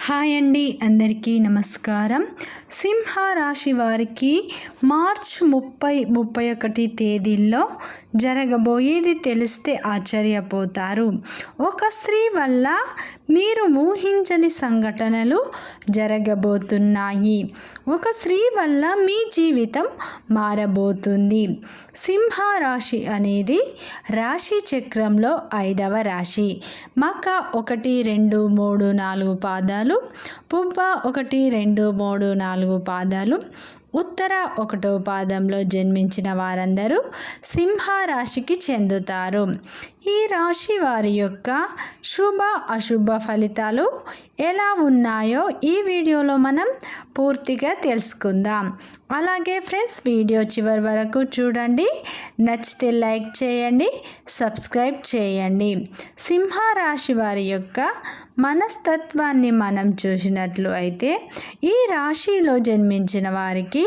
Hi అండి, అందరికీ నమస్కారం. సింహ రాశి వారికి మార్చ్ 30-31 తేదీల్లో జరగబోయేది తెలిస్తే ఆశ్చర్యపోతారు. ఒక స్త్రీ వల్ల మీరు ఊహించని సంఘటనలు జరగబోతున్నాయి. ఒక స్త్రీ వల్ల మీ జీవితం మారబోతుంది. సింహ రాశి అనేది రాశి చక్రంలో 5వ రాశి. మక 1, 2, 3, 4 పాదాలు, పుబ్బ 1, 2, 3, 4 పాదాలు, ఉత్తర 1వ పాదంలో జన్మించిన వారందరూ సింహ రాశికి చెందుతారు. ఈ రాశి వారి యొక్క శుభ అశుభ ఫలితాలు ఎలా ఉన్నాయో ఈ వీడియోలో మనం పూర్తిగా తెలుసుకుందాం. అలాగే ఫ్రెండ్స్, వీడియో చివరి వరకు చూడండి. నచ్చితే లైక్ చేయండి, సబ్స్క్రైబ్ చేయండి. సింహ రాశి వారి యొక్క మనస్తత్వాన్ని మనం చూసినట్లు అయితే ఈ రాశిలో జన్మించిన వారికి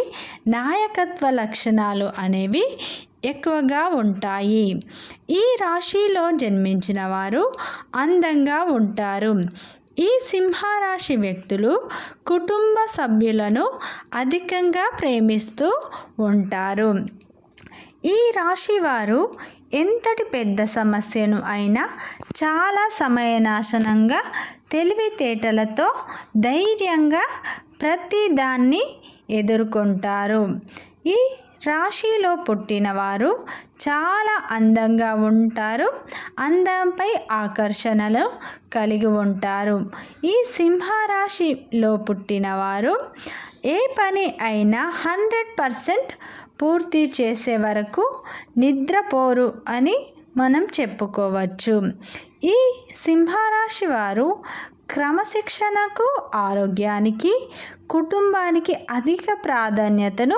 నాయకత్వ లక్షణాలు అనేవి ఎక్కువగా ఉంటాయి. ఈ రాశిలో జన్మించిన వారు అందంగా ఉంటారు. ఈ సింహరాశి వ్యక్తులు కుటుంబ సభ్యులను అధికంగా ప్రేమిస్తూ ఉంటారు. ఈ రాశి వారు ఎంతటి పెద్ద సమస్యను అయినా చాలా సమయనాశనంగా తెలివితేటలతో ధైర్యంగా ప్రతిదాన్ని ఎదుర్కొంటారు. ఈ రాశిలో పుట్టిన వారు చాలా అందంగా ఉంటారు. అందంపై ఆకర్షణలు కలిగి ఉంటారు. ఈ సింహరాశిలో పుట్టిన వారు ఏ పని అయినా 100% పూర్తి చేసే వరకు నిద్రపోరు అని మనం చెప్పుకోవచ్చు. ఈ సింహరాశి వారు క్రమశిక్షణకు, ఆరోగ్యానికి, కుటుంబానికి అధిక ప్రాధాన్యతను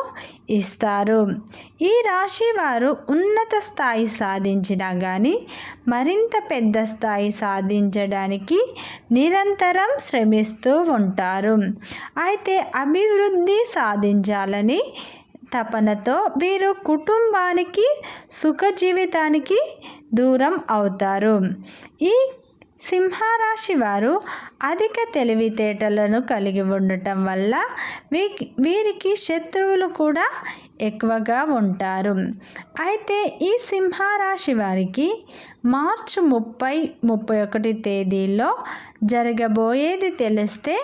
ఇస్తారు. ఈ రాశి వారు ఉన్నత స్థాయి సాధించినా కానీ మరింత పెద్ద స్థాయి సాధించడానికి నిరంతరం శ్రమిస్తూ ఉంటారు. అయితే అభివృద్ధి సాధించాలని తపనతో వీరు కుటుంబానికి, సుఖ జీవితానికి దూరం అవుతారు. ఈ సింహరాశి వారు అధిక తెలివితేటలను కలిగి ఉండటం వల్ల వీరికి శత్రువులు కూడా ఎక్కువగా ఉంటారు. అయితే ఈ సింహరాశి వారికి మార్చి 30-31 తేదీల్లో జరగబోయేది తెలిస్తే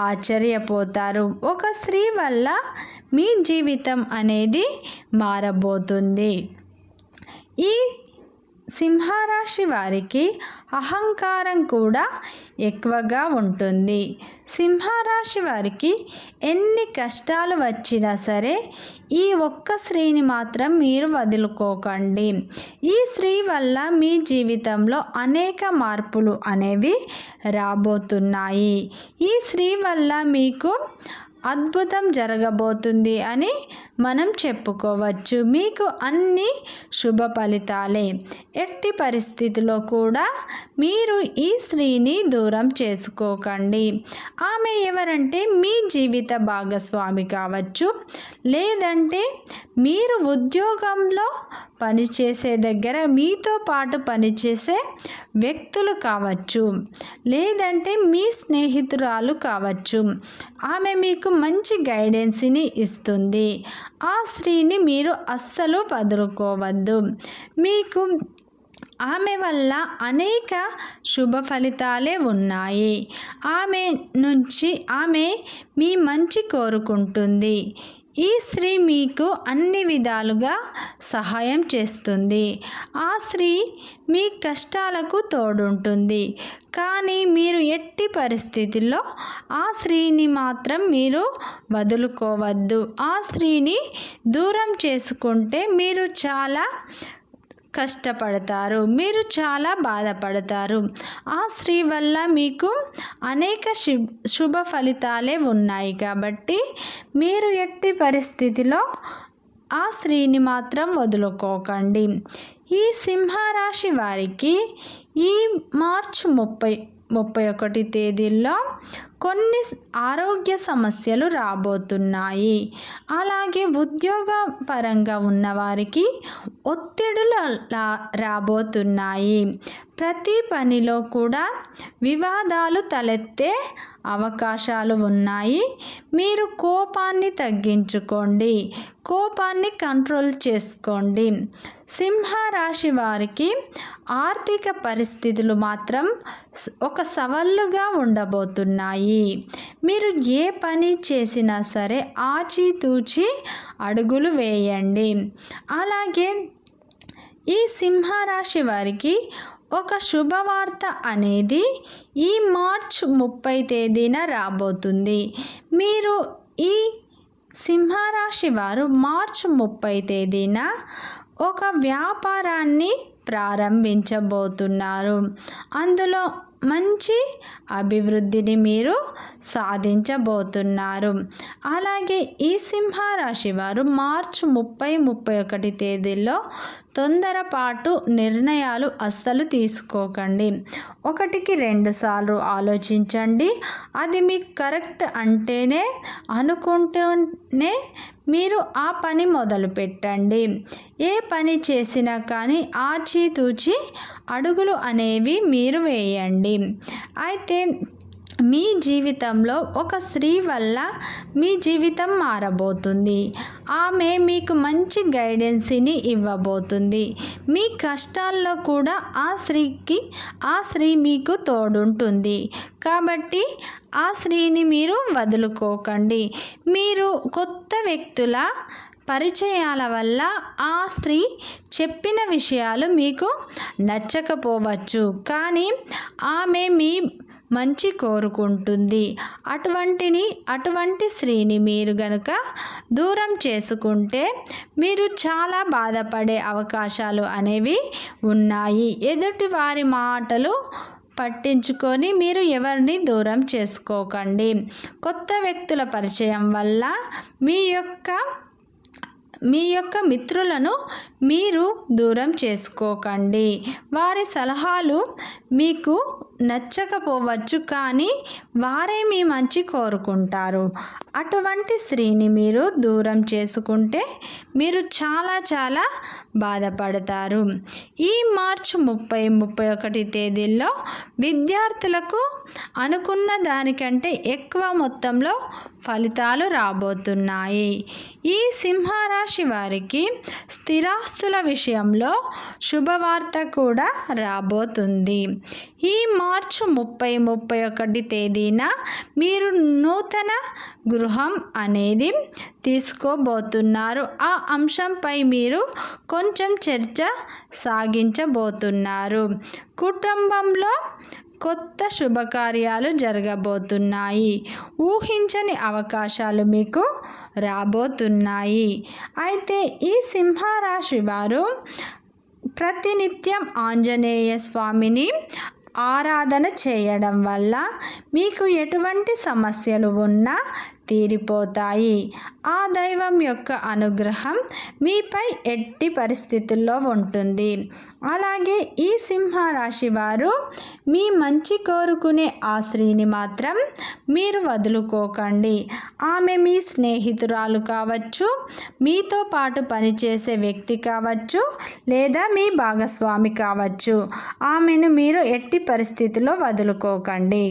ఆశ్చర్యపోతారు. ఒక స్త్రీ వల్ల మీ జీవితం అనేది మారబోతుంది. ఈ సింహరాశి వారికి అహంకారం కూడా ఎక్కువగా ఉంటుంది. సింహరాశి వారికి ఎన్ని కష్టాలు వచ్చినా సరే ఈ ఒక్క స్త్రీని మాత్రం మీరు వదులుకోకండి. ఈ స్త్రీ వల్ల మీ జీవితంలో అనేక మార్పులు అనేవి రాబోతున్నాయి. ఈ స్త్రీ వల్ల మీకు అద్భుతం జరగబోతుంది అని మనం చెప్పుకోవచ్చు. మీకు అన్ని శుభ ఫలితాలే. ఎట్టి పరిస్థితిలో కూడా మీరు ఈ స్త్రీని దూరం చేసుకోకండి. ఆమె ఎవరంటే మీ జీవిత భాగస్వామి కావచ్చు, లేదంటే మీరు ఉద్యోగంలో పనిచేసే దగ్గర మీతో పాటు పనిచేసే వ్యక్తులు కావచ్చు, లేదంటే మీ స్నేహితురాలు కావచ్చు. ఆమె మీకు మంచి గైడెన్స్ని ఇస్తుంది. ఆ స్త్రీని మీరు అస్సలు వదులుకోవద్దు. మీకు ఆమె వల్ల అనేక శుభ ఫలితాలే ఉన్నాయి. ఆమె మీ మంచి కోరుకుంటుంది. ఈ స్త్రీ మీకు అన్ని విధాలుగా సహాయం చేస్తుంది. ఆ స్త్రీ మీ కష్టాలకు తోడుంటుంది. కానీ మీరు ఎట్టి పరిస్థితుల్లో ఆ స్త్రీని మాత్రం మీరు వదులుకోవద్దు. ఆ స్త్రీని దూరం చేసుకుంటే మీరు చాలా కష్టపడతారు, మీరు చాలా బాధపడతారు. ఆ స్త్రీ వల్ల మీకు అనేక శుభ ఫలితాలే ఉన్నాయి. కాబట్టి మీరు ఎట్టి పరిస్థితిలో ఆ స్త్రీని మాత్రం వదులుకోకండి. ఈ సింహరాశి వారికి ఈ మార్చి 30-31 తేదీల్లో కొన్ని ఆరోగ్య సమస్యలు రాబోతున్నాయి. అలాగే ఉద్యోగ పరంగా ఉన్నవారికి ఒత్తిడులు రాబోతున్నాయి. ప్రతి పనిలో కూడా వివాదాలు తలెత్తే అవకాశాలు ఉన్నాయి. మీరు కోపాన్ని తగ్గించుకోండి, కోపాన్ని కంట్రోల్ చేసుకోండి. సింహరాశి వారికి ఆర్థిక పరిస్థితులు మాత్రం ఒక సవాలుగా ఉండబోతున్నాయి. మీరు ఏ పని చేసినా సరే ఆచితూచి అడుగులు వేయండి. అలాగే ఈ సింహరాశి వారికి ఒక శుభవార్త అనేది ఈ మార్చ్ 30 తేదీన రాబోతుంది. మీరు ఈ సింహరాశి వారు మార్చ్ 30 తేదీన ఒక వ్యాపారాన్ని ప్రారంభించబోతున్నారు. అందులో మంచి అభివృద్ధిని మీరు సాధించబోతున్నారు. అలాగే ఈ సింహరాశి వారు మార్చ్ 30, 31 తేదీల్లో తొందరపాటు నిర్ణయాలు అస్సలు తీసుకోకండి. 1కి 2 సార్లు ఆలోచించండి. అది మీకు కరెక్ట్ అంటేనే అనుకుంటూనే మీరు ఆ పని మొదలు పెట్టండి. ఏ పని చేసినా కానీ ఆచితూచి అడుగులు అనేవి మీరు వేయండి. అయితే మీ జీవితంలో ఒక స్త్రీ వల్ల మీ జీవితం మారబోతుంది. ఆమె మీకు మంచి గైడెన్స్ని ఇవ్వబోతుంది. మీ కష్టాల్లో కూడా ఆ స్త్రీ మీకు తోడుంటుంది. కాబట్టి ఆ స్త్రీని మీరు వదులుకోకండి. మీరు కొత్త వ్యక్తుల పరిచయాల వల్ల ఆ స్త్రీ చెప్పిన విషయాలు మీకు నచ్చకపోవచ్చు, కానీ ఆమె మీ మంచి కోరుకుంటుంది. అటువంటి స్త్రీని మీరు గనుక దూరం చేసుకుంటే మీరు చాలా బాధపడే అవకాశాలు అనేవి ఉన్నాయి. ఎదుటి వారి మాటలు పట్టించుకొని మీరు ఎవరిని దూరం చేసుకోకండి. కొత్త వ్యక్తుల పరిచయం వల్ల మీ యొక్క మిత్రులను మీరు దూరం చేసుకోకండి. వారి సలహాలు మీకు నచ్చకపోవచ్చు, కానీ వారే మీ మంచి కోరుకుంటారు. అటువంటి స్త్రీని మీరు దూరం చేసుకుంటే మీరు చాలా బాధపడతారు. ఈ మార్చ్ 30, 31 తేదీల్లో విద్యార్థులకు అనుకున్న దానికంటే ఎక్కువ మొత్తంలో ఫలితాలు రాబోతున్నాయి. ఈ సింహరాశి వారికి స్థిరాస్తుల విషయంలో శుభవార్త కూడా రాబోతుంది. ఈ మార్చ్ 30, 31 తేదీన మీరు నూతన గృహం అనేది తీసుకోబోతున్నారు. ఆ అంశంపై మీరు కొంచెం చర్చ సాగించబోతున్నారు. కుటుంబంలో కొత్త శుభకార్యాలు జరగబోతున్నాయి. ఊహించని అవకాశాలు మీకు రాబోతున్నాయి. అయితే ఈ సింహరాశి వారు ప్రతినిత్యం ఆంజనేయ స్వామిని ఆరాధన చేయడం వల్ల మీకు ఎటువంటి సమస్యలు ఉన్నా తీరిపోతాయి. ఆ దైవం యొక్క అనుగ్రహం మీపై ఎట్టి పరిస్థితుల్లో ఉంటుంది. అలాగే ఈ సింహరాశి వారు మీ మంచి కోరుకునే ఆ స్త్రీని మాత్రం మీరు వదులుకోకండి. ఆమె మీ స్నేహితురాలు కావచ్చు, మీతో పాటు పనిచేసే వ్యక్తి కావచ్చు, లేదా మీ భాగస్వామి కావచ్చు. ఆమెను మీరు ఎట్టి పరిస్థితుల్లో వదులుకోకండి.